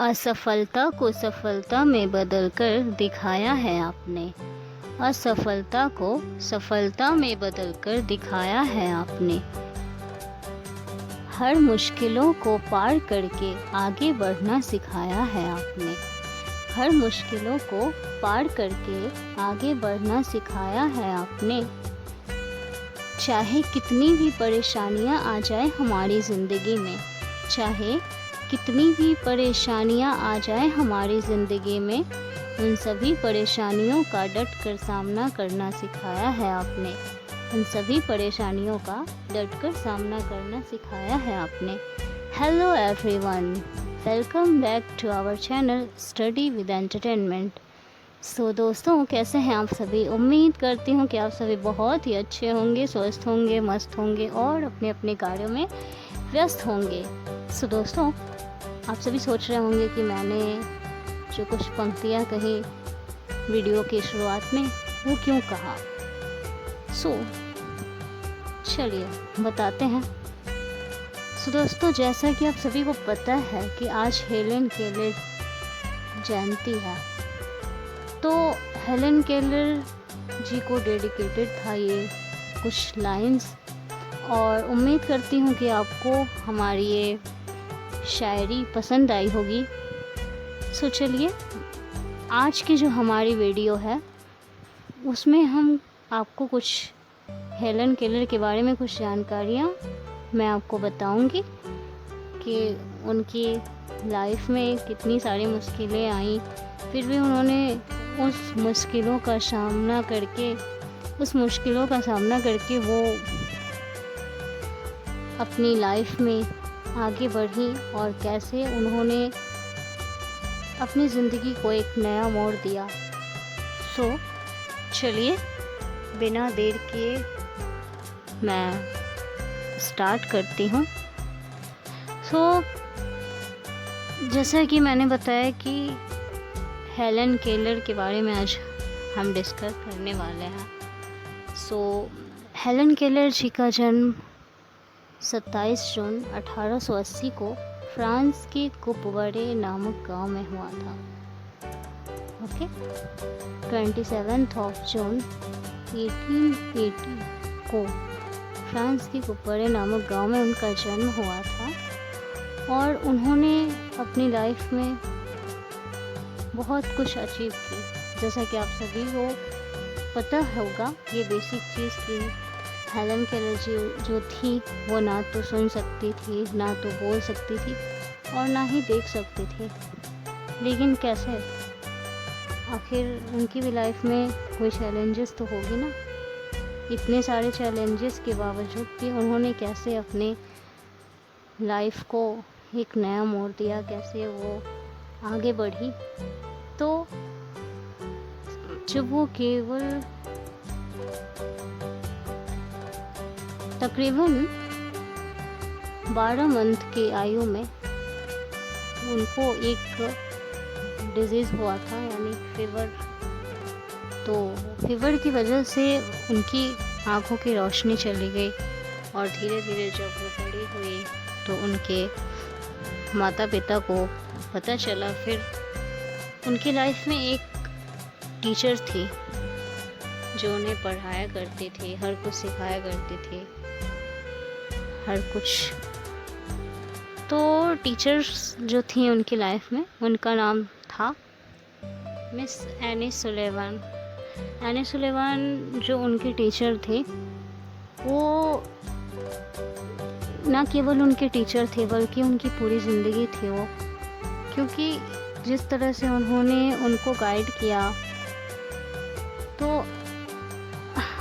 असफलता को सफलता में बदलकर दिखाया है आपने। असफलता को सफलता में बदलकर दिखाया है आपने। हर मुश्किलों को पार करके आगे बढ़ना सिखाया है आपने। हर मुश्किलों को पार करके आगे बढ़ना सिखाया है आपने। चाहे कितनी भी परेशानियां आ जाए हमारी ज़िंदगी में, चाहे कितनी भी परेशानियां आ जाए हमारी ज़िंदगी में, उन सभी परेशानियों का डट कर सामना करना सिखाया है आपने। उन सभी परेशानियों का डट कर सामना करना सिखाया है आपने। Hello everyone, welcome back to our channel study with entertainment. So दोस्तों, कैसे हैं आप सभी? उम्मीद करती हूँ कि आप सभी बहुत ही अच्छे होंगे, स्वस्थ होंगे, मस्त होंगे और अपने अपने कार्यों में व्यस्त होंगे। सो दोस्तों, आप सभी सोच रहे होंगे कि मैंने जो कुछ पंक्तियाँ कही वीडियो की शुरुआत में वो क्यों कहा। सो चलिए बताते हैं। सो दोस्तों, जैसा कि आप सभी को पता है कि आज हेलेन केलर जयंती है, तो हेलेन केलर जी को डेडिकेटेड था ये कुछ लाइंस, और उम्मीद करती हूँ कि आपको हमारी ये शायरी पसंद आई होगी। सो चलिए, आज की जो हमारी वीडियो है उसमें हम आपको कुछ हेलेन केलर के बारे में कुछ जानकारियाँ मैं आपको बताऊंगी कि उनकी लाइफ में कितनी सारी मुश्किलें आई, फिर भी उन्होंने उस मुश्किलों का सामना करके वो अपनी लाइफ में आगे बढ़ी और कैसे उन्होंने अपनी ज़िंदगी को एक नया मोड़ दिया। सो चलिए, बिना देर किए मैं स्टार्ट करती हूँ। सो जैसा कि मैंने बताया कि हेलेन केलर के बारे में आज हम डिस्कस करने वाले हैं। सो हेलेन केलर जी का जन्म 27 जून 1880 को फ्रांस के कुपवरे नामक गांव में हुआ था। ओके, 27 जून 1880 को फ्रांस के कुपवरे नामक गांव में उनका जन्म हुआ था और उन्होंने अपनी लाइफ में बहुत कुछ अचीव की। जैसा कि आप सभी को पता होगा, ये बेसिक चीज़ की हेलेन केलर जी जो थी वो ना तो सुन सकती थी, ना तो बोल सकती थी और ना ही देख सकती थी। लेकिन कैसे? आखिर उनकी भी लाइफ में कोई चैलेंजेस तो होगी ना। इतने सारे चैलेंजेस के बावजूद भी उन्होंने कैसे अपने लाइफ को एक नया मोड़ दिया, कैसे वो आगे बढ़ी। तो जब वो केवल तकरीबन 12 मंथ की आयु में उनको एक डिजीज़ हुआ था, यानी फीवर। तो फीवर की वजह से उनकी आँखों की रोशनी चली गई और धीरे धीरे जब वो बड़ी हुई तो उनके माता पिता को पता चला। फिर उनकी लाइफ में एक टीचर थी जो उन्हें पढ़ाया करती थी, हर कुछ सिखाया करती थी, हर कुछ। तो टीचर्स जो थी उनकी लाइफ में, उनका नाम था miss any Sullivan. Any Sullivan जो उनकी टीचर थे, वो ना केवल उनके टीचर थे बल्कि उनकी पूरी ज़िंदगी थी वो, क्योंकि जिस तरह से उन्होंने उनको गाइड किया, तो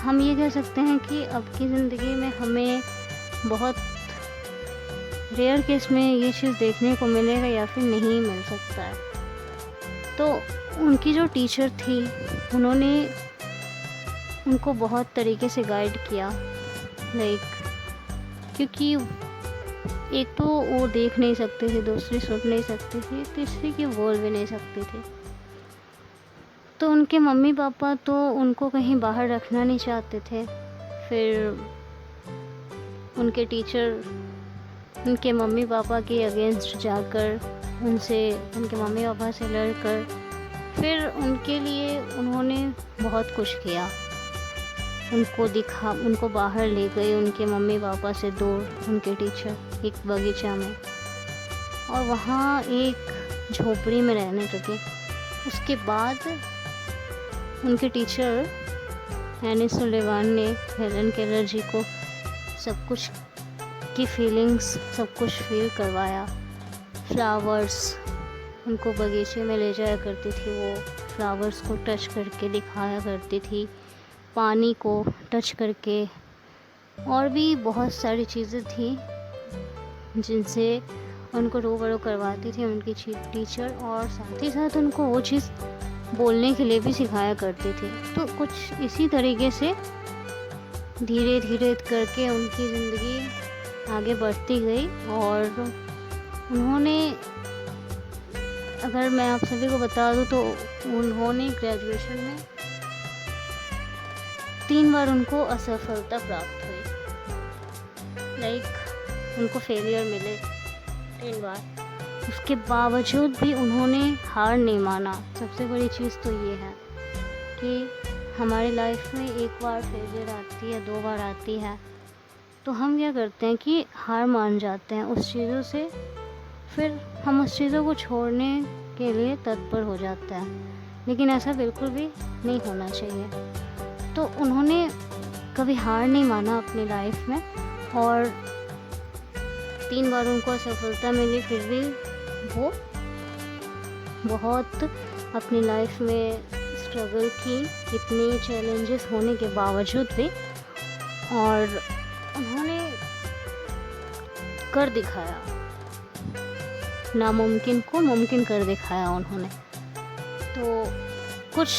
हम ये कह सकते हैं कि अब की ज़िंदगी में हमें बहुत रेयर केस में ये चीज़ देखने को मिलेगा या फिर नहीं मिल सकता है। तो उनकी जो टीचर थी, उन्होंने उनको बहुत तरीके से गाइड किया, क्योंकि एक तो वो देख नहीं सकते थे, दूसरी सुन नहीं सकती थी, तीसरी की बोल भी नहीं सकती थी। तो उनके मम्मी पापा तो उनको कहीं बाहर रखना नहीं चाहते थे। फिर उनके टीचर उनके मम्मी पापा के अगेंस्ट जाकर उनसे, उनके मम्मी पापा से लड़कर फिर उनके लिए उन्होंने बहुत कुछ किया। उनको बाहर ले गए उनके मम्मी पापा से दूर, उनके टीचर, एक बगीचा में, और वहाँ एक झोपड़ी में रहने लगे। उसके बाद उनके टीचर एनी सुलेवान ने हेलन केलर जी को सब कुछ की फीलिंग्स, सब कुछ फील करवाया। फ्लावर्स, उनको बगीचे में ले जाया करती थी, वो फ्लावर्स को टच करके दिखाया करती थी, पानी को टच करके, और भी बहुत सारी चीज़ें थी जिनसे उनको रूबरू करवाती थी उनकी टीचर, और साथ ही साथ उनको वो चीज़ बोलने के लिए भी सिखाया करती थी। तो कुछ इसी तरीके से धीरे धीरे करके उनकी ज़िंदगी आगे बढ़ती गई। और उन्होंने, अगर मैं आप सभी को बता दूं तो उन्होंने ग्रेजुएशन में 3 बार उनको असफलता प्राप्त हुई, उनको फेलियर मिले 3 बार। उसके बावजूद भी उन्होंने हार नहीं माना। सबसे बड़ी चीज़ तो ये है कि हमारी लाइफ में एक बार फेलियर आती है, 2 बार आती है, तो हम क्या करते हैं कि हार मान जाते हैं उस चीज़ों से, फिर हम उस चीज़ों को छोड़ने के लिए तत्पर हो जाते हैं। लेकिन ऐसा बिल्कुल भी नहीं होना चाहिए। तो उन्होंने कभी हार नहीं माना अपनी लाइफ में, और 3 बार उनको असफलता मिली, फिर भी वो बहुत अपनी लाइफ में स्ट्रगल की, इतनी चैलेंजेस होने के बावजूद भी, और उन्होंने कर दिखाया, नामुमकिन को मुमकिन कर दिखाया उन्होंने। तो कुछ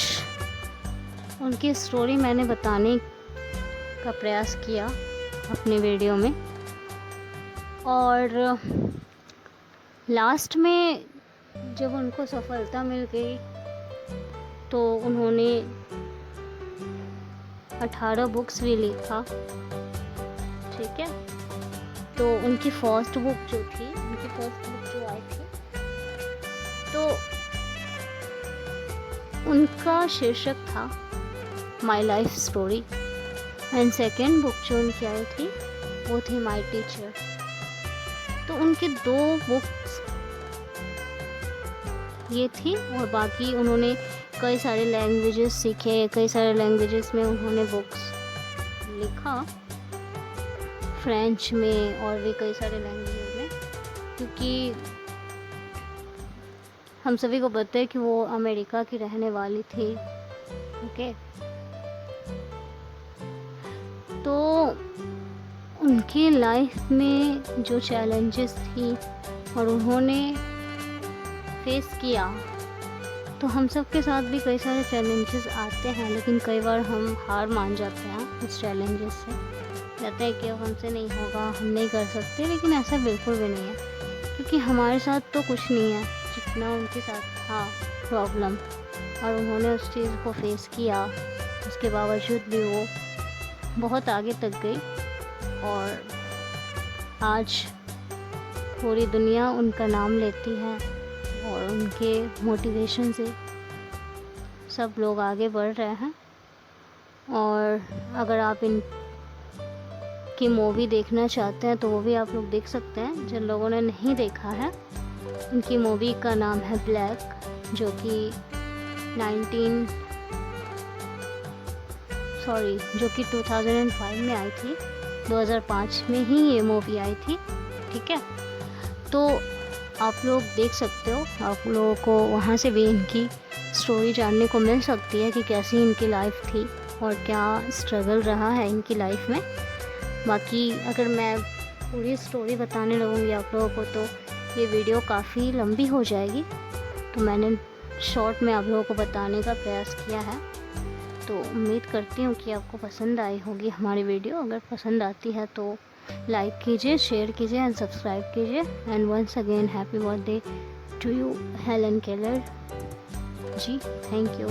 उनकी स्टोरी मैंने बताने का प्रयास किया अपने वीडियो में, और लास्ट में जब उनको सफलता मिल गई तो उन्होंने 18 बुक्स भी लिखा, ठीक है। तो उनकी फर्स्ट बुक जो आई थी, तो उनका शीर्षक था my life story, and second book जो उनकी आई थी वो थी माई टीचर। तो उनके 2 बुक्स ये थी, और बाकी उन्होंने कई सारे लैंग्वेजेस सीखे, कई सारे लैंग्वेजेस में उन्होंने बुक्स लिखा, फ्रेंच में और भी कई सारे लैंग्वेजेस में, क्योंकि हम सभी को पता है कि वो अमेरिका की रहने वाली थी, ओके। तो उनकी लाइफ में जो चैलेंजेस थी और उन्होंने फेस किया, तो हम सब के साथ भी कई सारे चैलेंजेस आते हैं, लेकिन कई बार हम हार मान जाते हैं उस चैलेंजेस से, कहते हैं कि अब हमसे नहीं होगा, हम नहीं कर सकते। लेकिन ऐसा बिल्कुल भी नहीं है, क्योंकि हमारे साथ तो कुछ नहीं है जितना उनके साथ था प्रॉब्लम, और उन्होंने उस चीज़ को फेस किया, उसके बावजूद भी वो बहुत आगे तक गई, और आज पूरी दुनिया उनका नाम लेती है, और उनके मोटिवेशन से सब लोग आगे बढ़ रहे हैं। और अगर आप इनकी मूवी देखना चाहते हैं तो वो भी आप लोग देख सकते हैं, जिन लोगों ने नहीं देखा है। इनकी मूवी का नाम है ब्लैक, जो कि 2005 में आई थी, 2005 में ही ये मूवी आई थी, ठीक है। तो आप लोग देख सकते हो, आप लोगों को वहाँ से भी इनकी स्टोरी जानने को मिल सकती है कि कैसी इनकी लाइफ थी और क्या स्ट्रगल रहा है इनकी लाइफ में। बाकी अगर मैं पूरी स्टोरी बताने लगूँगी आप लोगों को तो ये वीडियो काफ़ी लंबी हो जाएगी, तो मैंने शॉर्ट में आप लोगों को बताने का प्रयास किया है। तो उम्मीद करती हूँ कि आपको पसंद आई होगी हमारी वीडियो। अगर पसंद आती है तो लाइक कीजिए, शेयर कीजिए एंड सब्सक्राइब कीजिए। And once again happy birthday to you Helen Keller ji, thank you.